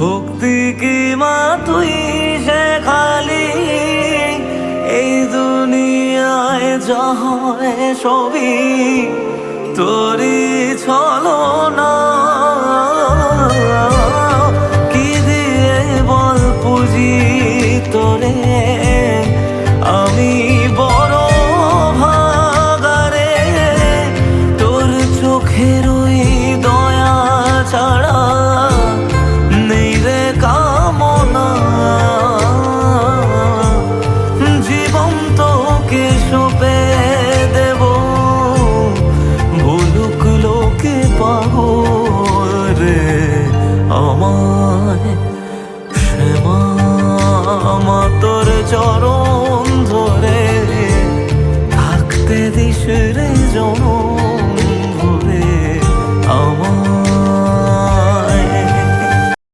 ভক্তি কি মা তুই সে খালি এই দুনিয়ায় যা হয় সবই তোরই ছলনা। কি দিয়ে বল পুজি তোরে আমি বড় ভাগারে, তোর চোখের ওই দয়া ছাড়া নেই রে কামনা। জীবন তোকে সঁপে দেব, বলুক লোকে পাগল রে আমায়।